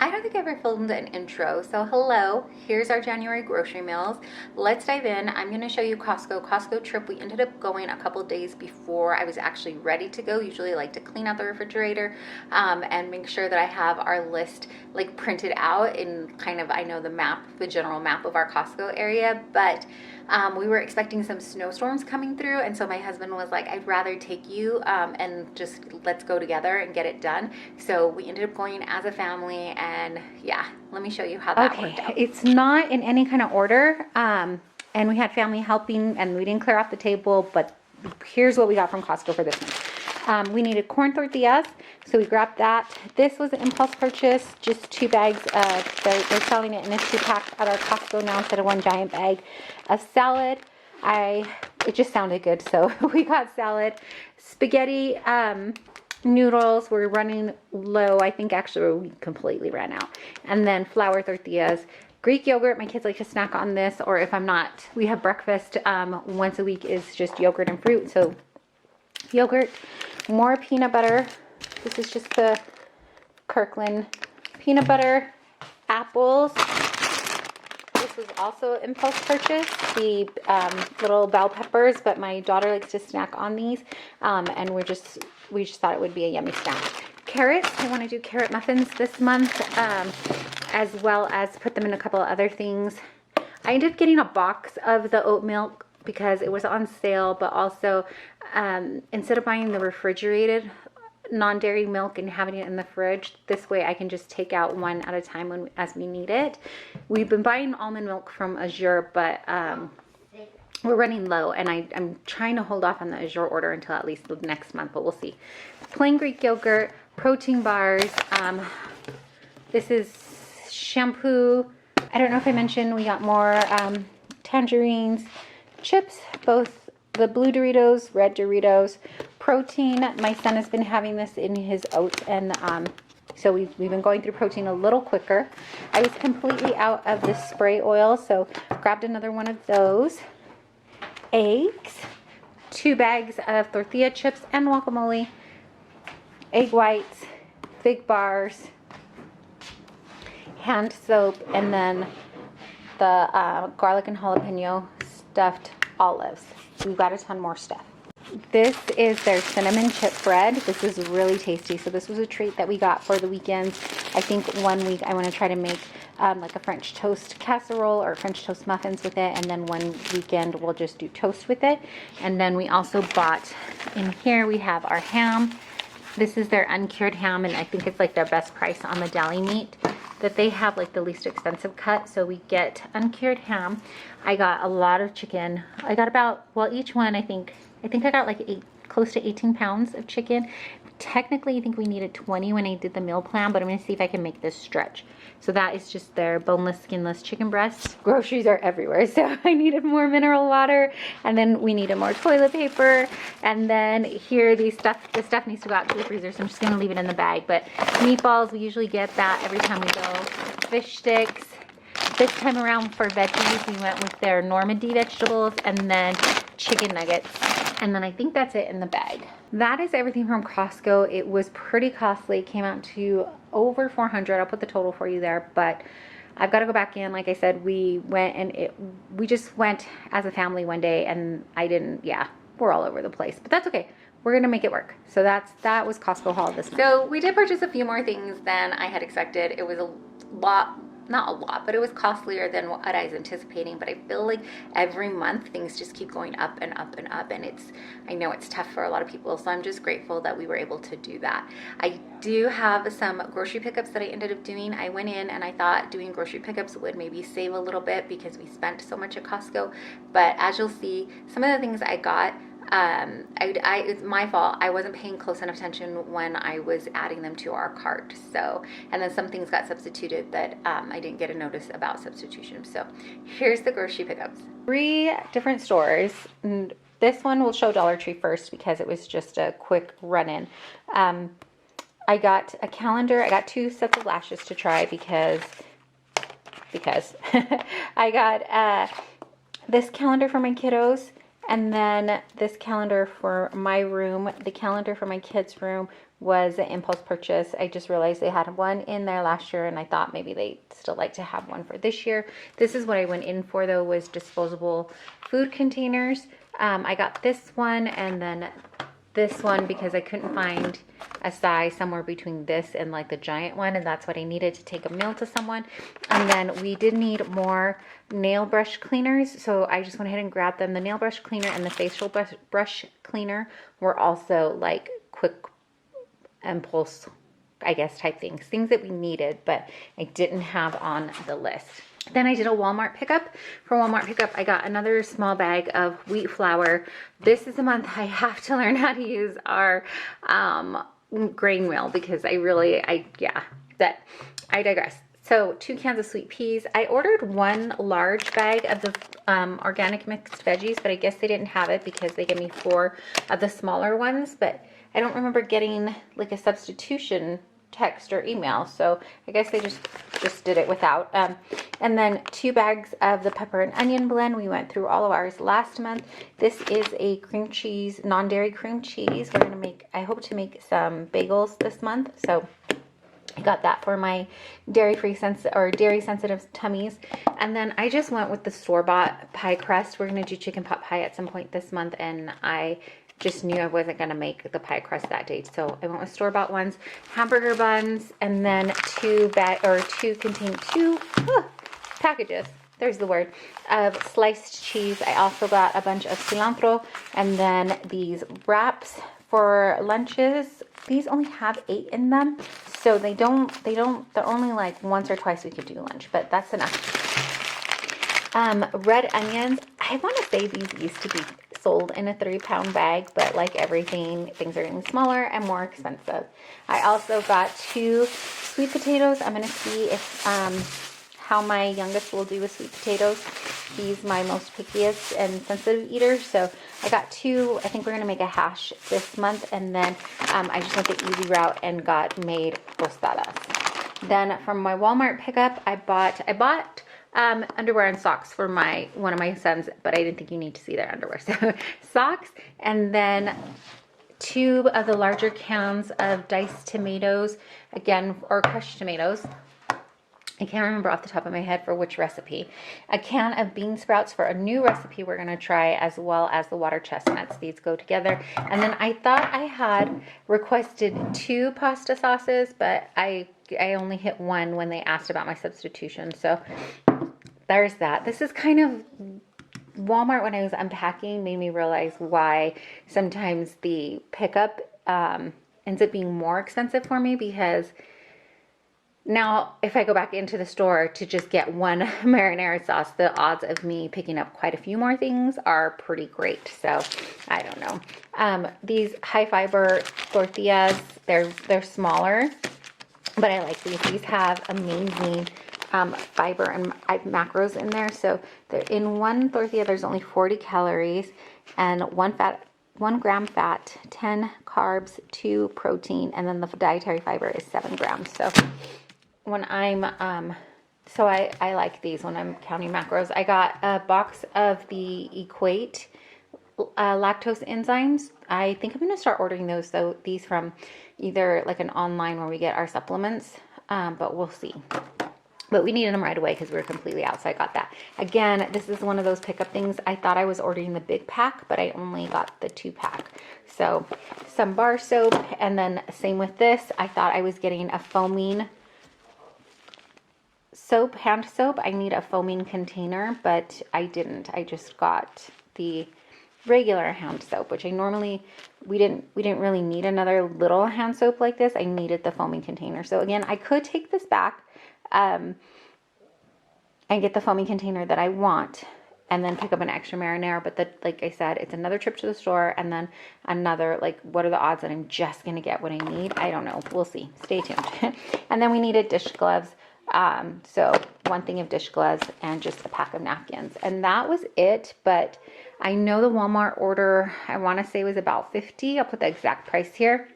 I don't think I ever filmed an intro, so hello, here's our January grocery meals. Let's dive in. I'm going to show you Costco trip. We ended up going a couple days before I was actually ready to go. Usually I like to clean out the refrigerator and make sure that I have our list like printed out in kind of, I know the map, the general map of our Costco area, but we were expecting some snowstorms coming through, and so my husband was like, I'd rather take you and just let's go together and get it done. So we ended up going as a family, and yeah, let me show you how that worked out. It's not in any kind of order, and we had family helping, and we didn't clear off the table, but here's what we got from Costco for this one. We needed corn tortillas, so we grabbed that. This was an impulse purchase, just 2 bags of, they're selling it in a 2-pack at our Costco now instead of one giant bag of salad. It just sounded good, so we got salad. Spaghetti, noodles, we're running low. I think actually we completely ran out. And then flour tortillas. Greek yogurt, my kids like to snack on this, or if I'm not, we have breakfast once a week is just yogurt and fruit, so yogurt. More peanut butter. This is just the Kirkland peanut butter. Apples. This was also impulse purchase, the little bell peppers, but my daughter likes to snack on these, and we just thought it would be a yummy snack. Carrots, I want to do carrot muffins this month, as well as put them in a couple of other things. I ended up getting a box of the oat milk because it was on sale, but also instead of buying the refrigerated non-dairy milk and having it in the fridge, this way I can just take out one at a time as we need it. We've been buying almond milk from Azure, but we're running low, and I'm trying to hold off on the Azure order until at least the next month, but we'll see. Plain Greek yogurt, protein bars. This is shampoo. I don't know if I mentioned we got more tangerines, chips, both the blue Doritos, red Doritos, protein. My son has been having this in his oats, and so we've been going through protein a little quicker. I was completely out of the spray oil, so grabbed another one of those. Eggs, 2 bags of tortilla chips and guacamole, egg whites, fig bars, hand soap, and then the garlic and jalapeno stuffed olives. We've got a ton more stuff. This is their cinnamon chip bread. This is really tasty. So this was a treat that we got for the weekends. I think one week I want to try to make like a French toast casserole or French toast muffins with it, and then one weekend we'll just do toast with it. And then we also bought, in here we have our ham. This is their uncured ham, and I think it's like their best price on the deli meat that they have, like the least expensive cut. So we get uncured ham. I got a lot of chicken. I got about, well, each one I think I got like close to 18 pounds of chicken. Technically, I think we needed 20 when I did the meal plan, but I'm going to see if I can make this stretch. So that is just their boneless, skinless chicken breasts. Groceries are everywhere, so I needed more mineral water, and then we needed more toilet paper, and then here the stuff needs to go out to the freezer, so I'm just going to leave it in the bag. But meatballs, we usually get that every time we go. Fish sticks. This time around for veggies, we went with their Normandy vegetables, and then chicken nuggets. And then I think that's it in the bag. That is everything from Costco. It was pretty costly. It came out to over $400. I'll put the total for you there, but I've got to go back in. Like I said, we went and we just went as a family one day, and we're all over the place, but that's okay. We're gonna make it work. So that was Costco haul this month. So we did purchase a few more things than I had expected. It was a lot. Not a lot, but it was costlier than what I was anticipating. But I feel like every month things just keep going up and up and up, and I know it's tough for a lot of people, so I'm just grateful that we were able to do that. I do have some grocery pickups that I ended up doing. I went in and I thought doing grocery pickups would maybe save a little bit because we spent so much at Costco, but as you'll see, some of the things I got, it's my fault. I wasn't paying close enough attention when I was adding them to our cart. So, and then some things got substituted that I didn't get a notice about substitution. So here's the grocery pickups. 3 different stores. And this one will show Dollar Tree first because it was just a quick run-in. I got a calendar. I got 2 sets of lashes to try because I got this calendar for my kiddos. And then this calendar for my room, the calendar for my kids' room, was an impulse purchase. I just realized they had one in there last year, and I thought maybe they'd still like to have one for this year. This is what I went in for, though, was disposable food containers. I got this one and then this one because I couldn't find a size somewhere between this and like the giant one, and that's what I needed to take a meal to someone. And then we did need more nail brush cleaners, so I just went ahead and grabbed them. The nail brush cleaner and the facial brush cleaner were also like quick impulse, I guess, type things that we needed, but I didn't have on the list. Then I did a Walmart pickup. For Walmart pickup, I got another small bag of wheat flour. This is the month I have to learn how to use our grain wheel because I digress. So 2 cans of sweet peas. I ordered 1 large bag of the organic mixed veggies, but I guess they didn't have it because they gave me 4 of the smaller ones, but I don't remember getting like a substitution text or email, so I guess they just did it without. And then 2 bags of the pepper and onion blend. We went through all of ours last month. This is a cream cheese, non-dairy cream cheese. I hope to make some bagels this month, so I got that for my dairy sensitive tummies. And then I just went with the store-bought pie crust. We're going to do chicken pot pie at some point this month, and I just knew I wasn't going to make the pie crust that day, so I went with store-bought ones. Hamburger buns, and then 2 packages, there's the word, of sliced cheese. I also got a bunch of cilantro, and then these wraps for lunches. These only have 8 in them, so they're only like once or twice we could do lunch, but that's enough. Red onions. I want to say these used to be sold in a 3-pound bag, but like everything, things are getting smaller and more expensive. I also got 2 sweet potatoes. I'm going to see if how my youngest will do with sweet potatoes. He's my most pickiest and sensitive eater, so I got 2. I think we're going to make a hash this month, and then I just went the easy route and made tostadas. Then from my Walmart pickup, I bought underwear and socks for one of my sons, but I didn't think you need to see their underwear. So socks, and then 2 of the larger cans of diced tomatoes, again, or crushed tomatoes. I can't remember off the top of my head for which recipe. A can of bean sprouts for a new recipe we're going to try, as well as the water chestnuts. These go together. And then I thought I had requested 2 pasta sauces, but I only hit 1 when they asked about my substitution. So there's that. This is kind of Walmart, when I was unpacking, made me realize why sometimes the pickup ends up being more expensive for me, because now if I go back into the store to just get 1 marinara sauce, the odds of me picking up quite a few more things are pretty great. So I don't know. These high fiber tortillas, they're smaller, but I like these. These have amazing fiber and macros in there. So they're in 1 tortilla, there's only 40 calories and 1 gram fat, 10 carbs, 2 protein, and then the dietary fiber is 7 grams. So when I like these when I'm counting macros. I got a box of the Equate lactose enzymes. I think I'm going to start ordering these from either like an online where we get our supplements, but we'll see. But we needed them right away because we were completely out, so I got that. Again, this is one of those pickup things. I thought I was ordering the big pack, but I only got the 2-pack. So some bar soap, and then same with this. I thought I was getting a foaming soap, hand soap. I need a foaming container, but I didn't. I just got the regular hand soap, which we didn't really need another little hand soap like this. I needed the foaming container. So again, I could take this back and get the foaming container that I want, and then pick up an extra marinara. But like I said, it's another trip to the store, and then another, like, what are the odds that I'm just going to get what I need? I don't know. We'll see. Stay tuned. And then we needed dish gloves. So 1 thing of dish gloves and just a pack of napkins. And that was it. But I know the Walmart order, I want to say, was about $50. I'll put the exact price here.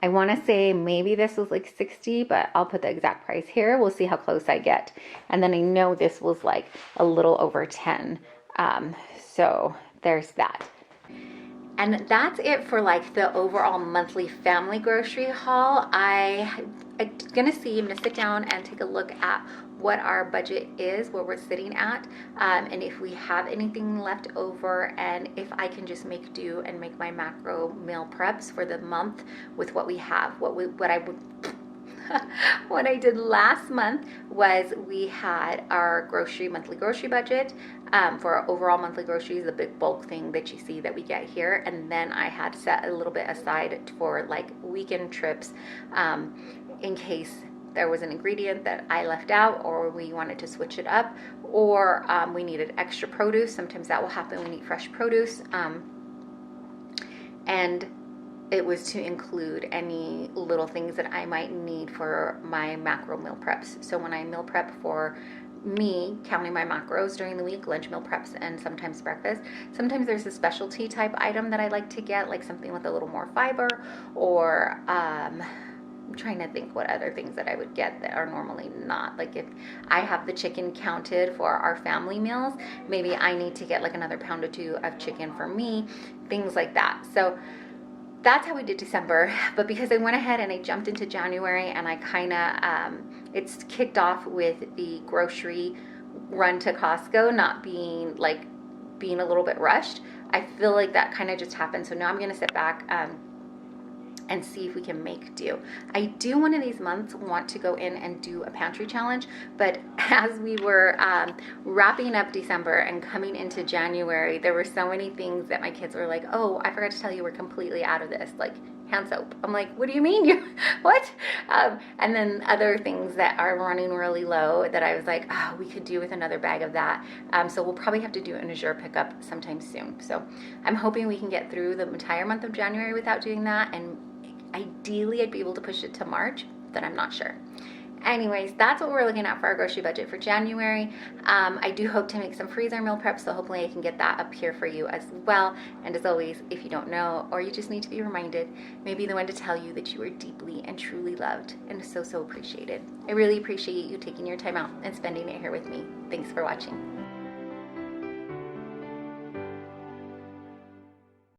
I want to say maybe this was like $60, but I'll put the exact price here. We'll see how close I get. And then I know this was like a little over $10. So there's that. And that's it for like the overall monthly family grocery haul. I'm gonna sit down and take a look at what our budget is, where we're sitting at, and if we have anything left over, and if I can just make do and make my macro meal preps for the month with what we have. What I would what I did last month was we had our monthly grocery budget for our overall monthly groceries, the big bulk thing that you see that we get here, and then I had set a little bit aside for like weekend trips in case there was an ingredient that I left out, or we wanted to switch it up, or we needed extra produce. Sometimes that will happen. We need fresh produce, and it was to include any little things that I might need for my macro meal preps. So when I meal prep for me, counting my macros during the week, lunch, meal preps, and sometimes breakfast, sometimes there's a specialty type item that I like to get, like something with a little more fiber, or I'm trying to think what other things that I would get that are normally not. Like if I have the chicken counted for our family meals, maybe I need to get like another pound or two of chicken for me, things like that. So that's how we did December. But because I went ahead and I jumped into January, and I kind of, it's kicked off with the grocery run to Costco not being a little bit rushed. I feel like that kind of just happened. So now I'm going to sit back and see if we can make do. I do one of these months want to go in and do a pantry challenge, but as we were wrapping up December and coming into January, there were so many things that my kids were like, oh, I forgot to tell you we're completely out of this, like hand soap. I'm like, what do you mean? You what? And then other things that are running really low that I was like, oh, we could do with another bag of that. So we'll probably have to do an Azure pickup sometime soon. So I'm hoping we can get through the entire month of January without doing that, and ideally I'd be able to push it to March, but I'm not sure. Anyways, that's what we're looking at for our grocery budget for January. I do hope to make some freezer meal prep, so hopefully I can get that up here for you as well. And as always, if you don't know, or you just need to be reminded, maybe the one to tell you that you are deeply and truly loved and so appreciated. I really appreciate you taking your time out and spending it here with me. Thanks for watching.